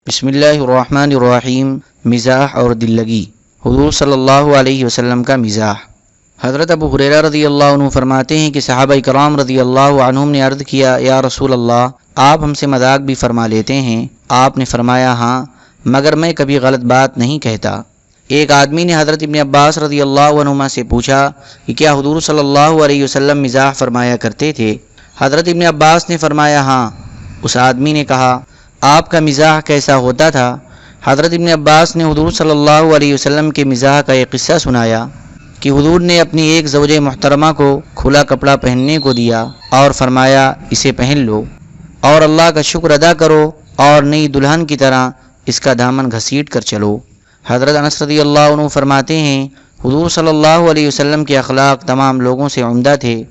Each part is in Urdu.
بسم اللہ الرحمن الرحیم۔ مزاح اور دل لگی۔ حضور صلی اللہ علیہ وسلم کا مزاح۔ حضرت ابو ہریرہ رضی اللہ عنہ فرماتے ہیں کہ صحابہ کرام رضی اللہ عنہم نے عرض کیا، یا رسول اللہ، آپ ہم سے مذاق بھی فرما لیتے ہیں؟ آپ نے فرمایا، ہاں، مگر میں کبھی غلط بات نہیں کہتا۔ ایک آدمی نے حضرت ابن عباس رضی اللہ عنہما سے پوچھا کہ کیا حضور صلی اللہ علیہ وسلم مزاح فرمایا کرتے تھے؟ حضرت ابن عباس نے فرمایا، ہاں۔ اس آدمی نے کہا، آپ کا مزاح کیسا ہوتا تھا؟ حضرت ابن عباس نے حضور صلی اللہ علیہ وسلم کے مزاح کا ایک قصہ سنایا کہ حضور نے اپنی ایک زوجہ محترمہ کو کھلا کپڑا پہننے کو دیا اور فرمایا، اسے پہن لو اور اللہ کا شکر ادا کرو اور نئی دلہن کی طرح اس کا دامن گھسیٹ کر چلو۔ حضرت انس رضی اللہ عنہ فرماتے ہیں، حضور صلی اللہ علیہ وسلم کے اخلاق تمام لوگوں سے عمدہ تھے۔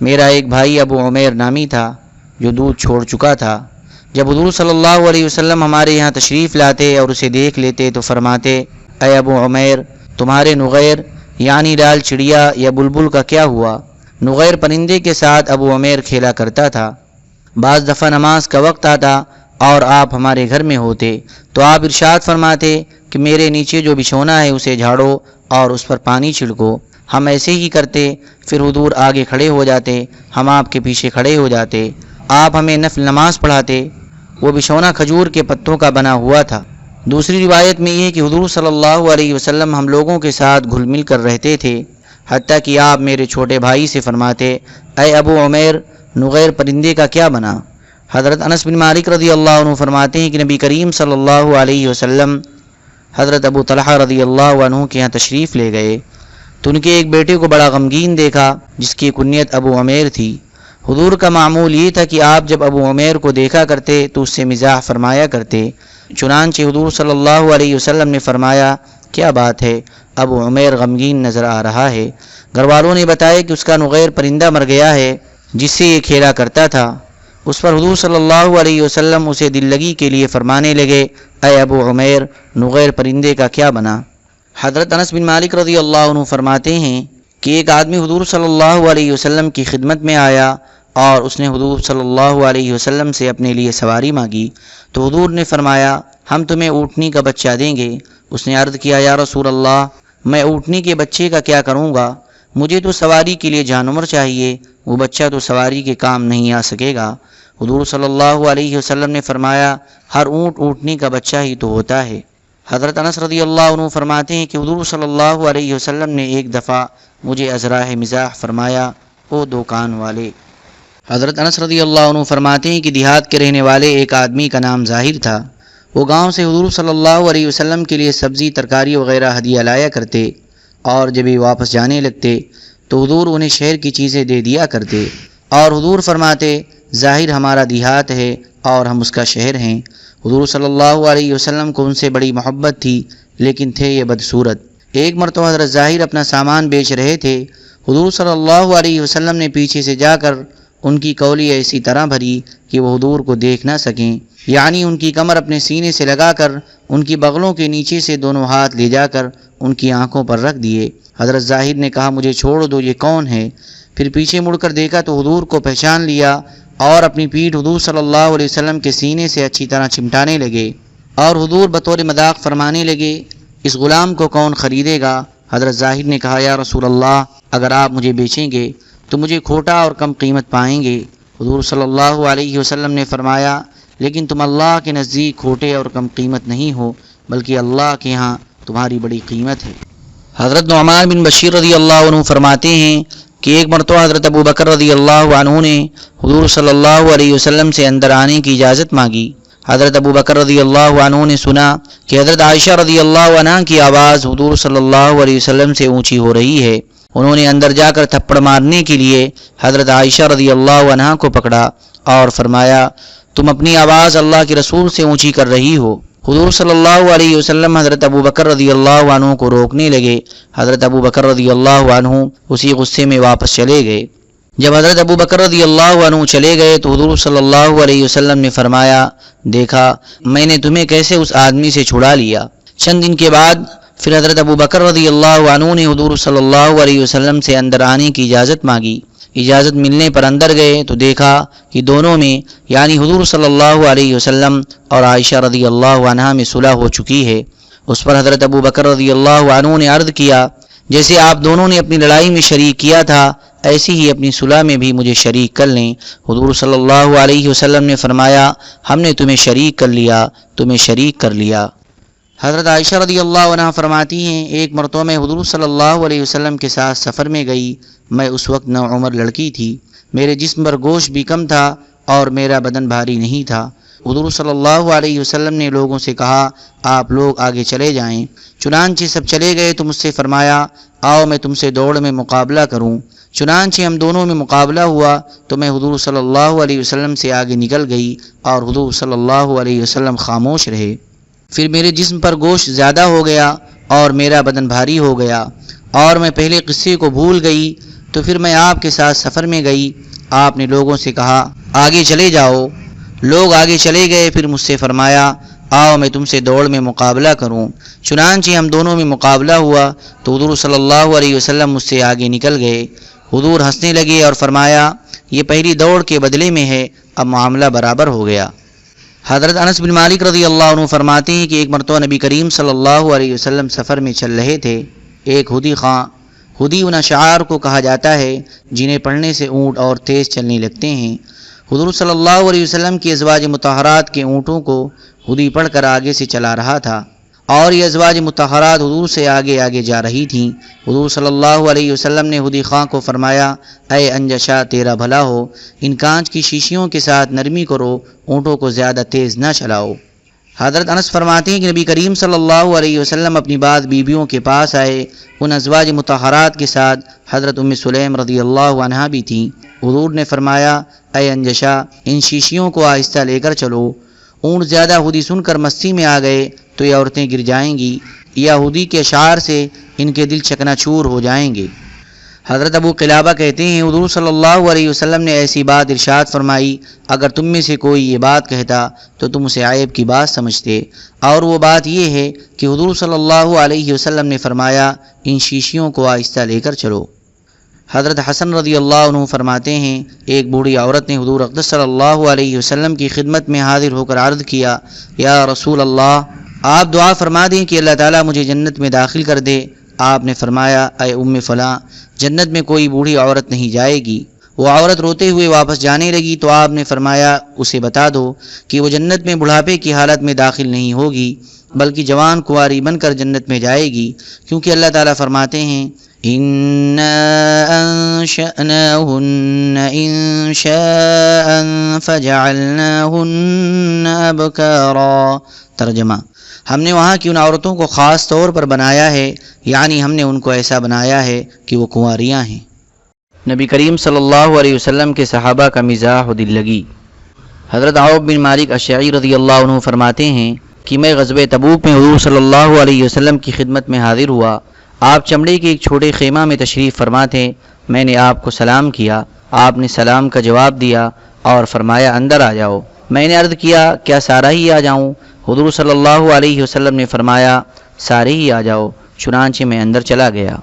میرا ایک بھائی ابو عمیر نامی تھا جو دودھ چھوڑ چکا تھا۔ جب حضور صلی اللہ علیہ وسلم ہمارے یہاں تشریف لاتے اور اسے دیکھ لیتے تو فرماتے، اے ابو عمیر، تمہارے نغیر یعنی لال چڑیا یا بلبل کا کیا ہوا؟ نغیر پرندے کے ساتھ ابو عمیر کھیلا کرتا تھا۔ بعض دفعہ نماز کا وقت آتا اور آپ ہمارے گھر میں ہوتے تو آپ ارشاد فرماتے کہ میرے نیچے جو بچھونا ہے اسے جھاڑو اور اس پر پانی چھڑکو۔ ہم ایسے ہی کرتے، پھر حضور آگے کھڑے ہو جاتے، ہم آپ کے پیچھے کھڑے ہو جاتے، آپ ہمیں نفل نماز پڑھاتے۔ وہ بچھونا کھجور کے پتوں کا بنا ہوا تھا۔ دوسری روایت میں یہ کہ حضور صلی اللہ علیہ وسلم ہم لوگوں کے ساتھ گھل مل کر رہتے تھے، حتیٰ کہ آپ میرے چھوٹے بھائی سے فرماتے، اے ابو عمیر، نغیر پرندے کا کیا بنا؟ حضرت انس بن مالک رضی اللہ عنہ فرماتے ہیں کہ نبی کریم صلی اللہ علیہ وسلم حضرت ابو طلحہ رضی اللہ عنہ کے یہاں تشریف لے گئے تو ان کے ایک بیٹے کو بڑا غمگین دیکھا جس کی کنیت ابو عمیر تھی۔ حضور کا معمول یہ تھا کہ آپ جب ابو عمیر کو دیکھا کرتے تو اس سے مزاح فرمایا کرتے۔ چنانچہ حضور صلی اللہ علیہ وسلم نے فرمایا، کیا بات ہے، ابو عمیر غمگین نظر آ رہا ہے۔ گھر والوں نے بتایا کہ اس کا نغیر پرندہ مر گیا ہے جس سے یہ کھیلا کرتا تھا۔ اس پر حضور صلی اللہ علیہ وسلم اسے دل لگی کے لیے فرمانے لگے، اے ابو عمیر، نغیر پرندے کا کیا بنا؟ حضرت انس بن مالک رضی اللہ عنہ فرماتے ہیں کہ ایک آدمی حضور صلی اللہ علیہ وسلم کی خدمت میں آیا اور اس نے حضور صلی اللہ علیہ وسلم سے اپنے لیے سواری مانگی تو حضور نے فرمایا، ہم تمہیں اونٹنی کا بچہ دیں گے۔ اس نے عرض کیا، یا رسول اللہ، میں اونٹنی کے بچے کا کیا کروں گا؟ مجھے تو سواری کے لیے جانور چاہیے، وہ بچہ تو سواری کے کام نہیں آ سکے گا۔ حضور صلی اللہ علیہ وسلم نے فرمایا، ہر اونٹ اونٹنی کا بچہ ہی تو ہوتا ہے۔ حضرت انس رضی اللہ عنہ فرماتے ہیں کہ حضور صلی اللہ علیہ وسلم نے ایک دفعہ مجھے ازراہ مزاح فرمایا، او دکان والے۔ حضرت انس رضی اللہ عنہ فرماتے ہیں کہ دیہات کے رہنے والے ایک آدمی کا نام ظاہر تھا۔ وہ گاؤں سے حضور صلی اللہ علیہ وسلم کے لیے سبزی، ترکاری وغیرہ ہدیہ لایا کرتے اور جب یہ واپس جانے لگتے تو حضور انہیں شہر کی چیزیں دے دیا کرتے اور حضور فرماتے، ظاہر ہمارا دیہات ہے اور ہم اس کا شہر ہیں۔ حضور صلی اللہ علیہ وسلم کو ان سے بڑی محبت تھی لیکن تھے یہ بدصورت۔ ایک مرتبہ حضرت ظاہر اپنا سامان بیچ رہے تھے۔ حضور صلی اللہ علیہ وسلم نے پیچھے سے جا کر ان کی کولی ایسی طرح بھری کہ وہ حضور کو دیکھ نہ سکیں، یعنی ان کی کمر اپنے سینے سے لگا کر ان کی بغلوں کے نیچے سے دونوں ہاتھ لے جا کر ان کی آنکھوں پر رکھ دیے۔ حضرت ظاہر نے کہا، مجھے چھوڑ دو، یہ کون ہے؟ پھر پیچھے مڑ کر دیکھا تو حضور کو پہچان لیا اور اپنی پیٹھ حضور صلی اللہ علیہ وسلم کے سینے سے اچھی طرح چمٹانے لگے اور حضور بطور مذاق فرمانے لگے، اس غلام کو کون خریدے گا؟ حضرت ظاہر نے کہا، یا رسول اللہ، اگر آپ مجھے بیچیں گے تو مجھے کھوٹا اور کم قیمت پائیں گے۔ حضور صلی اللہ علیہ وسلم نے فرمایا، لیکن تم اللہ کے نزدیک کھوٹے اور کم قیمت نہیں ہو، بلکہ اللہ کے ہاں تمہاری بڑی قیمت ہے۔ حضرت نعمان بن بشیر رضی اللہ عنہ فرماتے ہیں کہ ایک مرتبہ حضرت ابو بکر رضی اللہ عنہ نے حضور صلی اللہ علیہ وسلم سے اندر آنے کی اجازت مانگی۔ حضرت ابو بکر رضی اللہ عنہ نے سنا کہ حضرت عائشہ رضی اللہ عنہ کی آواز حضور صلی اللہ علیہ وسلم سے اونچی ہو رہی ہے۔ انہوں نے اندر جا کر تھپڑ مارنے کے لیے حضرت عائشہ رضی اللہ عنہ کو پکڑا اور فرمایا، تم اپنی آواز اللہ کے رسول سے اونچی کر رہی ہو۔ حضور صلی اللہ علیہ وسلم حضرت ابو بکر رضی اللہ عنہ کو روکنے لگے۔ حضرت ابو بکر رضی اللہ عنہ اسی غصے میں واپس چلے گئے۔ جب حضرت ابو بکر رضی اللہ عنہ چلے گئے تو حضور صلی اللہ علیہ وسلم نے فرمایا، دیکھا میں نے تمہیں کیسے اس آدمی سے چھڑا لیا۔ چند دن کے بعد پھر حضرت ابو بکر رضی اللہ عنہ نے حضور صلی اللہ علیہ وسلم سے اندر آنے کی اجازت مانگی، اجازت ملنے پر اندر گئے تو دیکھا کہ دونوں میں یعنی حضور صلی اللہ علیہ وسلم اور عائشہ رضی اللہ عنہا میں صلح ہو چکی ہے۔ اس پر حضرت ابو بکر رضی اللہ عنہ نے عرض کیا، جیسے آپ دونوں نے اپنی لڑائی میں شریک کیا تھا ایسی ہی اپنی صلح میں بھی مجھے شریک کر لیں۔ حضور صلی اللہ علیہ وسلم نے فرمایا، ہم نے تمہیں شریک کر لیا، تمہیں شریک کر لیا۔ حضرت عائشہ رضی اللہ عنہ فرماتی ہیں، ایک مرتبہ میں حضور صلی اللہ علیہ وسلم کے ساتھ سفر میں گئی۔ میں اس وقت نوعمر لڑکی تھی، میرے جسم پر گوشت بھی کم تھا اور میرا بدن بھاری نہیں تھا۔ حضور صلی اللہ علیہ وسلم نے لوگوں سے کہا، آپ لوگ آگے چلے جائیں۔ چنانچہ سب چلے گئے تو مجھ سے فرمایا، آؤ میں تم سے دوڑ میں مقابلہ کروں۔ چنانچہ ہم دونوں میں مقابلہ ہوا تو میں حضور صلی اللہ علیہ وسلم سے آگے نکل گئی اور حضور صلی اللہ علیہ وسلم خاموش رہے۔ پھر میرے جسم پر گوشت زیادہ ہو گیا اور میرا بدن بھاری ہو گیا اور میں پہلے قصے کو بھول گئی، تو پھر میں آپ کے ساتھ سفر میں گئی۔ آپ نے لوگوں سے کہا، آگے چلے جاؤ۔ لوگ آگے چلے گئے، پھر مجھ سے فرمایا، آؤ میں تم سے دوڑ میں مقابلہ کروں۔ چنانچہ ہم دونوں میں مقابلہ ہوا تو حضور صلی اللہ علیہ وسلم مجھ سے آگے نکل گئے۔ حضور ہنسنے لگے اور فرمایا، یہ پہلی دوڑ کے بدلے میں ہے، اب معاملہ برابر ہو گیا۔ حضرت انس بن مالک رضی اللہ عنہ فرماتے ہیں کہ ایک مرتبہ نبی کریم صلی اللہ علیہ وسلم سفر میں چل رہے تھے۔ ایک ہدی خاں، ہدی ان اشعار کو کہا جاتا ہے جنہیں پڑھنے سے اونٹ اور تیز چلنے لگتے ہیں۔ حضور صلی اللہ علیہ وسلم کی ازواج مطہرات کے اونٹوں کو ہدی پڑھ کر آگے سے چلا رہا تھا اور یہ ازواج مطہرات حضور سے آگے آگے جا رہی تھیں۔ حضور صلی اللہ علیہ وسلم نے ہدی خاں کو فرمایا، اے انجشا تیرا بھلا ہو، ان کانچ کی شیشیوں کے ساتھ نرمی کرو، اونٹوں کو زیادہ تیز نہ چلاؤ۔ حضرت انس فرماتے ہیں کہ نبی کریم صلی اللہ علیہ وسلم اپنی بعض بیویوں کے پاس آئے، ان ازواج مطہرات کے ساتھ حضرت ام سلیم رضی اللہ عنہا بھی تھیں۔ حضور نے فرمایا، اے انجشا ان شیشیوں کو آہستہ لے کر چلو، اونٹ زیادہ ہدی سن کر مستی میں آ گئے تو یہ عورتیں گر جائیں گی یا ہدی کے اشعار سے ان کے دل چکنا چور ہو جائیں گے۔ حضرت ابو قلابہ کہتے ہیں، حضور صلی اللہ علیہ وسلم نے ایسی بات ارشاد فرمائی، اگر تم میں سے کوئی یہ بات کہتا تو تم اسے عیب کی بات سمجھتے، اور وہ بات یہ ہے کہ حضور صلی اللہ علیہ وسلم نے فرمایا، ان شیشیوں کو آہستہ لے کر چلو۔ حضرت حسن رضی اللہ عنہ فرماتے ہیں، ایک بوڑھی عورت نے حضور اقدس صلی اللہ علیہ وسلم کی خدمت میں حاضر ہو کر عرض کیا، یا رسول اللہ، آپ دعا فرما دیں کہ اللہ تعالیٰ مجھے جنت میں داخل کر دے۔ آپ نے فرمایا، اے ام فلاں، جنت میں کوئی بوڑھی عورت نہیں جائے گی۔ وہ عورت روتے ہوئے واپس جانے لگی تو آپ نے فرمایا، اسے بتا دو کہ وہ جنت میں بڑھاپے کی حالت میں داخل نہیں ہوگی بلکہ جوان کنواری بن کر جنت میں جائے گی، کیونکہ اللہ تعالیٰ فرماتے ہیں، اِنَّا أَنشَأْنَاهُنَّ إِنشَاءً فَجَعَلْنَاهُنَّ أَبْكَارًا۔ ترجمہ، ہم نے وہاں کی ان عورتوں کو خاص طور پر بنایا ہے، یعنی ہم نے ان کو ایسا بنایا ہے کہ وہ کنواریاں ہیں۔ نبی کریم صلی اللہ علیہ وسلم کے صحابہ کا مزاح و دل لگی۔ حضرت عوف بن مالک اشعری رضی اللہ عنہ فرماتے ہیں کہ میں غزوہ تبوک میں حضور صلی اللہ علیہ وسلم کی خدمت میں حاضر ہوا۔ آپ چمڑے کے ایک چھوٹے خیمہ میں تشریف فرما تھے۔ میں نے آپ کو سلام کیا، آپ نے سلام کا جواب دیا اور فرمایا، اندر آ جاؤ۔ میں نے عرض کیا، کیا سارا ہی آ جاؤں؟ حضور صلی اللہ علیہ وسلم نے فرمایا، سارے ہی آ جاؤ۔ چنانچہ میں اندر چلا گیا۔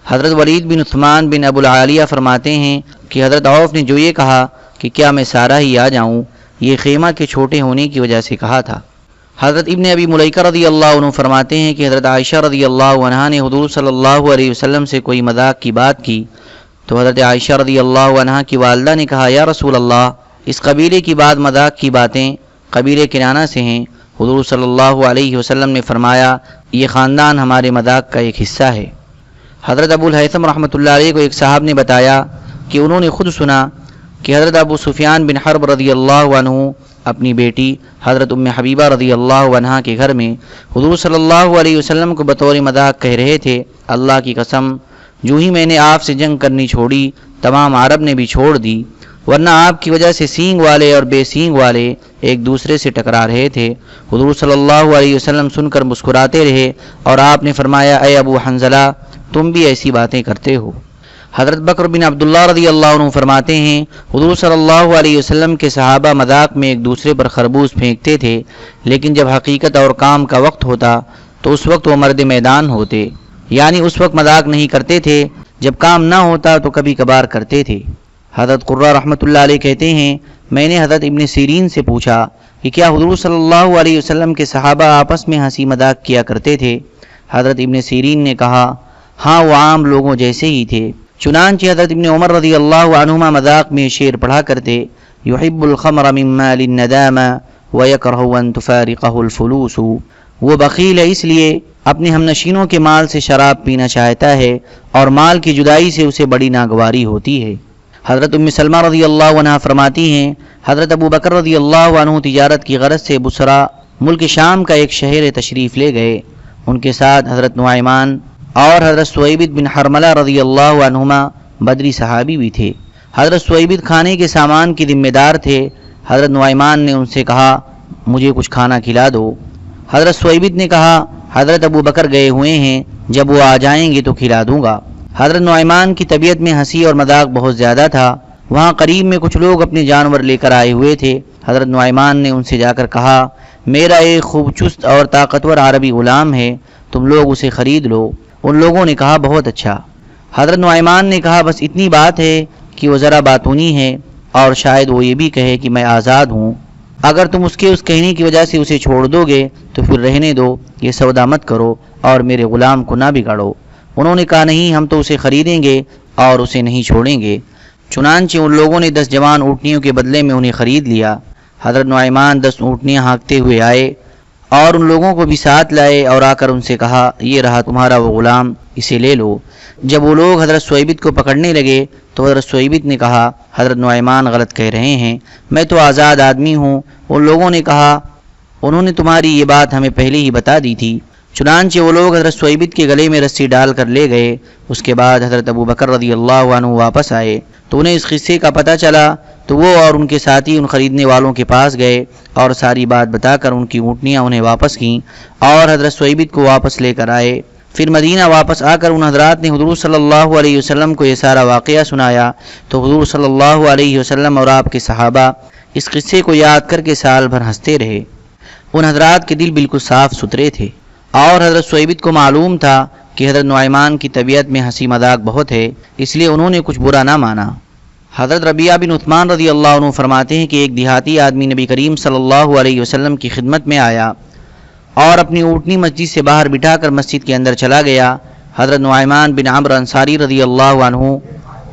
حضرت ولید بن عثمان بن ابو العالیہ فرماتے ہیں کہ حضرت عوف نے جو یہ کہا کہ کیا میں سارا ہی آ جاؤں، یہ خیمہ کے چھوٹے ہونے کی وجہ سے کہا تھا۔ حضرت ابن ابی ملیکہ رضی اللہ عنہ فرماتے ہیں کہ حضرت عائشہ رضی اللہ عنہا نے حضور صلی اللہ علیہ وسلم سے کوئی مذاق کی بات کی تو حضرت عائشہ رضی اللہ عنہا کی والدہ نے کہا، یا رسول اللہ، اس قبیلے کی بات مذاق کی باتیں قبیلے کنانہ سے ہیں۔ حضور صلی اللہ علیہ وسلم نے فرمایا، یہ خاندان ہمارے مذاق کا ایک حصہ ہے۔ حضرت ابو الہیثم رحمۃ اللہ علیہ کو ایک صاحب نے بتایا کہ انہوں نے خود سنا کہ حضرت ابو سفیان بن حرب رضی اللہ عنہ اپنی بیٹی حضرت ام حبیبہ رضی اللہ عنہا کے گھر میں حضور صلی اللہ علیہ وسلم کو بطور مذاق کہہ رہے تھے، اللہ کی قسم، جو ہی میں نے آپ سے جنگ کرنی چھوڑی تمام عرب نے بھی چھوڑ دی، ورنہ آپ کی وجہ سے سینگ والے اور بے سینگ والے ایک دوسرے سے ٹکرا رہے تھے۔ حضور صلی اللہ علیہ وسلم سن کر مسکراتے رہے اور آپ نے فرمایا، اے ابو حنظلہ، تم بھی ایسی باتیں کرتے ہو۔ حضرت بکر بن عبداللہ رضی اللہ عنہ فرماتے ہیں، حضور صلی اللہ علیہ وسلم کے صحابہ مذاق میں ایک دوسرے پر خربوز پھینکتے تھے، لیکن جب حقیقت اور کام کا وقت ہوتا تو اس وقت وہ مرد میدان ہوتے، یعنی اس وقت مذاق نہیں کرتے تھے، جب کام نہ ہوتا تو کبھی کبھار کرتے تھے۔ حضرت قرہ رحمۃ اللہ علیہ کہتے ہیں میں نے حضرت ابن سیرین سے پوچھا کہ کیا حضور صلی اللہ علیہ وسلم کے صحابہ آپس میں ہنسی مذاق کیا کرتے تھے؟ حضرت ابن سیرین نے کہا ہاں وہ عام لوگوں جیسے ہی تھے۔ چنانچہ حضرت ابن عمر رضی اللہ عنہما مذاق میں شعر پڑھا کرتے یحب الخمر من مال الندامہ ویکرہ ان تفارقہ الفلوس، وہ بخیل ہے اس لیے اپنے ہمنشینوں کے مال سے شراب پینا چاہتا ہے اور مال کی جدائی سے اسے بڑی ناگواری ہوتی ہے۔ حضرت ام سلمہ رضی اللہ عنہ فرماتی ہیں حضرت ابو بکر رضی اللہ عنہ تجارت کی غرض سے بصرہ ملک شام کا ایک شہر تشریف لے گئے۔ ان کے ساتھ حضرت نعیمان اور حضرت سویبت بن حرملہ رضی اللہ عنہما بدری صحابی بھی تھے۔ حضرت سویبت کھانے کے سامان کی ذمہ دار تھے۔ حضرت نعیمان نے ان سے کہا مجھے کچھ کھانا کھلا دو۔ حضرت سویبت نے کہا حضرت ابو بکر گئے ہوئے ہیں، جب وہ آ جائیں گے تو کھلا دوں گا۔ حضرت نعیمان کی طبیعت میں ہنسی اور مذاق بہت زیادہ تھا۔ وہاں قریب میں کچھ لوگ اپنے جانور لے کر آئے ہوئے تھے۔ حضرت نعیمان نے ان سے جا کر کہا میرا ایک خوب چست اور طاقتور عربی غلام ہے، تم لوگ اسے خرید لو۔ ان لوگوں نے کہا بہت اچھا۔ حضرت نعیمان نے کہا بس اتنی بات ہے کہ وہ ذرا باتونی ہے اور شاید وہ یہ بھی کہے کہ میں آزاد ہوں۔ اگر تم اس کہنے کی وجہ سے اسے چھوڑ دو گے تو پھر رہنے دو، یہ سودا مت کرو اور میرے غلام کو نہ بگاڑو۔ انہوں نے کہا نہیں، ہم تو اسے خریدیں گے اور اسے نہیں چھوڑیں گے۔ چنانچہ ان لوگوں نے 10 جوان اونٹنیوں کے بدلے میں انہیں خرید لیا۔ حضرت نعیمان 10 اونٹنیاں ہانکتے ہوئے آئے اور ان لوگوں کو بھی ساتھ لائے اور آ کر ان سے کہا یہ رہا تمہارا وہ غلام، اسے لے لو۔ جب وہ لوگ حضرت سویبت کو پکڑنے لگے تو حضرت سویبت نے کہا حضرت نعیمان غلط کہہ رہے ہیں، میں تو آزاد آدمی ہوں۔ ان لوگوں نے کہا انہوں نے تمہاری یہ بات ہمیں پہلے ہی بتا دی تھی۔ چنانچہ وہ لوگ حضرت سویبت کے گلے میں رسی ڈال کر لے گئے۔ اس کے بعد حضرت ابو بکر رضی اللہ عنہ واپس آئے تو انہیں اس قصے کا پتہ چلا تو وہ اور ان کے ساتھی ان خریدنے والوں کے پاس گئے اور ساری بات بتا کر ان کی اونٹنیاں انہیں واپس کیں اور حضرت سویبت کو واپس لے کر آئے۔ پھر مدینہ واپس آ کر ان حضرات نے حضور صلی اللہ علیہ وسلم کو یہ سارا واقعہ سنایا تو حضور صلی اللہ علیہ وسلم اور آپ کے صحابہ اس قصے کو یاد کر کے سال بھر ہنستے رہے۔ ان حضرات کے دل بالکل صاف ستھرے تھے اور حضرت سویبت کو معلوم تھا کہ حضرت نعیمان کی طبیعت میں ہنسی مذاق بہت ہے، اس لیے انہوں نے کچھ برا نہ مانا۔ حضرت ربیعہ بن عثمان رضی اللہ عنہ فرماتے ہیں کہ ایک دیہاتی آدمی نبی کریم صلی اللہ علیہ وسلم کی خدمت میں آیا اور اپنی اونٹنی مسجد سے باہر بٹھا کر مسجد کے اندر چلا گیا۔ حضرت نعیمان بن عمرو انصاری رضی اللہ عنہ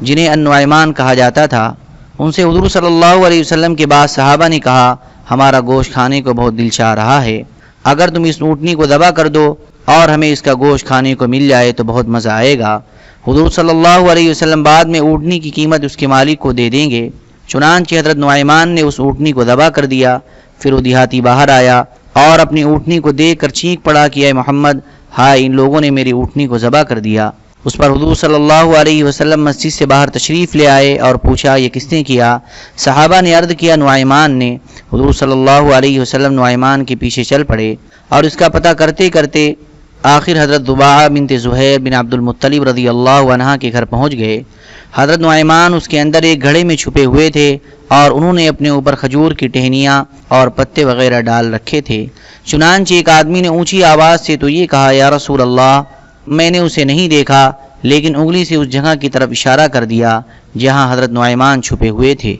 جنہیں النعیمان کہا جاتا تھا، ان سے حضور صلی اللہ علیہ وسلم کے بعد صحابہ نے کہا ہمارا گوشت کھانے کو بہت دل چاہ رہا ہے، اگر تم اس اونٹنی کو ذبح کر دو اور ہمیں اس کا گوشت کھانے کو مل جائے تو بہت مزہ آئے گا۔ حضور صلی اللہ علیہ وسلم بعد میں اونٹنی کی قیمت اس کے مالک کو دے دیں گے۔ چنانچہ حضرت نعیمان نے اس اونٹنی کو ذبح کر دیا۔ پھر وہ دیہاتی باہر آیا اور اپنی اونٹنی کو دیکھ کر چیخ پڑا کہ اے محمد، ہائے ان لوگوں نے میری اونٹنی کو ذبح کر دیا۔ اس پر حضور صلی اللہ علیہ وسلم مسجد سے باہر تشریف لے آئے اور پوچھا یہ کس نے کیا؟ صحابہ نے عرض کیا نعیمان نے۔ حضور صلی اللہ علیہ وسلم نعیمان کے پیچھے چل پڑے اور اس کا پتہ کرتے کرتے آخر حضرت ضباعہ بنت زہیر بن عبد المطلب رضی اللہ عنہ کے گھر پہنچ گئے۔ حضرت نعیمان اس کے اندر ایک گھڑے میں چھپے ہوئے تھے اور انہوں نے اپنے اوپر کھجور کی ٹہنیاں اور پتے وغیرہ ڈال رکھے تھے۔ چنانچہ ایک آدمی نے اونچی آواز سے تو یہ کہا یا رسول اللہ، میں نے اسے نہیں دیکھا، لیکن انگلی سے اس جگہ کی طرف اشارہ کر دیا جہاں حضرت نعیمان چھپے ہوئے تھے۔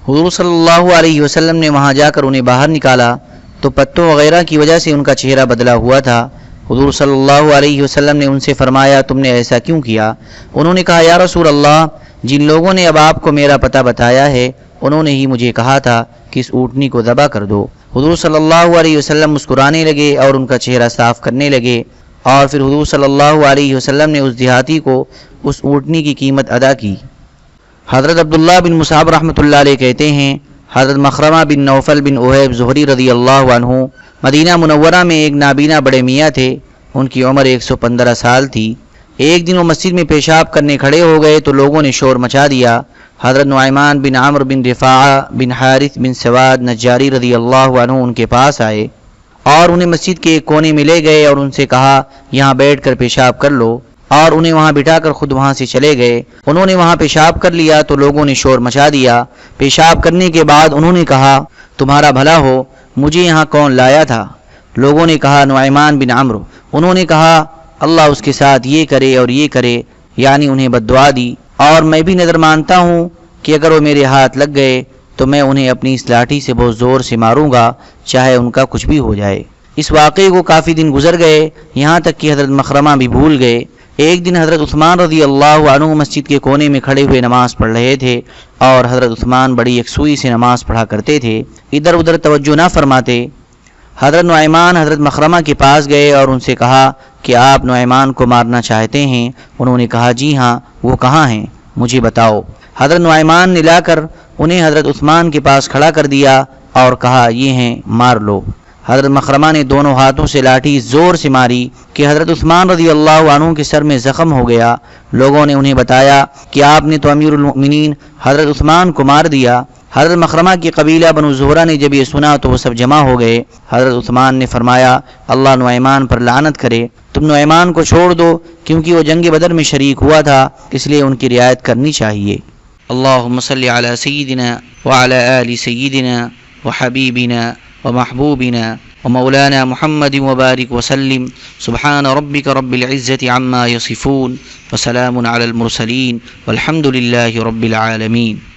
حضور صلی اللہ علیہ وسلم نے وہاں جا کر انہیں باہر نکالا تو پتوں وغیرہ کی وجہ سے ان کا چہرہ بدلا ہوا تھا۔ حضور صلی اللہ علیہ وسلم نے ان سے فرمایا تم نے ایسا کیوں کیا؟ انہوں نے کہا یا رسول اللہ، جن لوگوں نے اب آپ کو میرا پتہ بتایا ہے انہوں نے ہی مجھے کہا تھا کہ اس اونٹنی کو ذبح کر دو۔ حضور صلی اللہ علیہ وسلم مسکرانے لگے اور ان کا چہرہ صاف کرنے لگے اور پھر حضور صلی اللہ علیہ وسلم نے اس دیہاتی کو اس اونٹنی کی قیمت ادا کی۔ حضرت عبداللہ بن مصعب رحمۃ اللہ علیہ کہتے ہیں حضرت مخرمہ بن نوفل بن اوہیب زہری رضی اللہ عنہ مدینہ منورہ میں ایک نابینا بڑے میاں تھے، ان کی عمر 115 سال تھی۔ ایک دن وہ مسجد میں پیشاب کرنے کھڑے ہو گئے تو لوگوں نے شور مچا دیا۔ حضرت نعیمان بن عمرو بن رفاعہ بن حارث بن سواد نجاری رضی اللہ عنہ ان کے پاس آئے اور انہیں مسجد کے ایک کونے میں لے گئے اور ان سے کہا یہاں بیٹھ کر پیشاب کر لو، اور انہیں وہاں بٹھا کر خود وہاں سے چلے گئے۔ انہوں نے وہاں پیشاب کر لیا تو لوگوں نے شور مچا دیا۔ پیشاب کرنے کے بعد انہوں نے کہا تمہارا بھلا ہو، مجھے یہاں کون لایا تھا؟ لوگوں نے کہا نعیمان بن عمرو۔ انہوں نے کہا اللہ اس کے ساتھ یہ کرے اور یہ کرے، یعنی انہیں بد دعا دی، اور میں بھی نظر مانتا ہوں کہ اگر وہ میرے ہاتھ لگ گئے تو میں انہیں اپنی اس لاٹھی سے بہت زور سے ماروں گا، چاہے ان کا کچھ بھی ہو جائے۔ اس واقعے کو کافی دن گزر گئے، یہاں تک کہ حضرت مخرمہ بھی بھول گئے۔ ایک دن حضرت عثمان رضی اللہ عنہ مسجد کے کونے میں کھڑے ہوئے نماز پڑھ رہے تھے، اور حضرت عثمان بڑی یکسوئی سے نماز پڑھا کرتے تھے، ادھر ادھر توجہ نہ فرماتے۔ حضرت نعمان حضرت مخرمہ کے پاس گئے اور ان سے کہا کہ آپ نعمان کو مارنا چاہتے ہیں؟ انہوں نے کہا جی ہاں، وہ کہاں ہیں، مجھے بتاؤ۔ حضرت نعمان نے لا کر انہیں حضرت عثمان کے پاس کھڑا کر دیا اور کہا یہ ہیں، مار لو۔ حضرت مخرمہ نے دونوں ہاتھوں سے لاٹھی زور سے ماری کہ حضرت عثمان رضی اللہ عنہ کے سر میں زخم ہو گیا۔ لوگوں نے انہیں بتایا کہ آپ نے تو امیر المؤمنین حضرت عثمان کو مار دیا۔ حضرت مخرمہ کی قبیلہ بنو زہرہ نے جب یہ سنا تو وہ سب جمع ہو گئے۔ حضرت عثمان نے فرمایا اللہ نعمان پر لعنت کرے، تم نعمان کو چھوڑ دو، کیونکہ وہ جنگ بدر میں شریک ہوا تھا، اس لیے ان کی رعایت کرنی چاہیے۔ اللہم صلی علی سیدنا وعلی آل سیدنا وحبیبنا ومحبوبنا ومولانا محمد وبارک وسلم۔ سبحان ربک رب العزة عما یصفون وسلام علی المرسلین والحمد للہ رب العالمین۔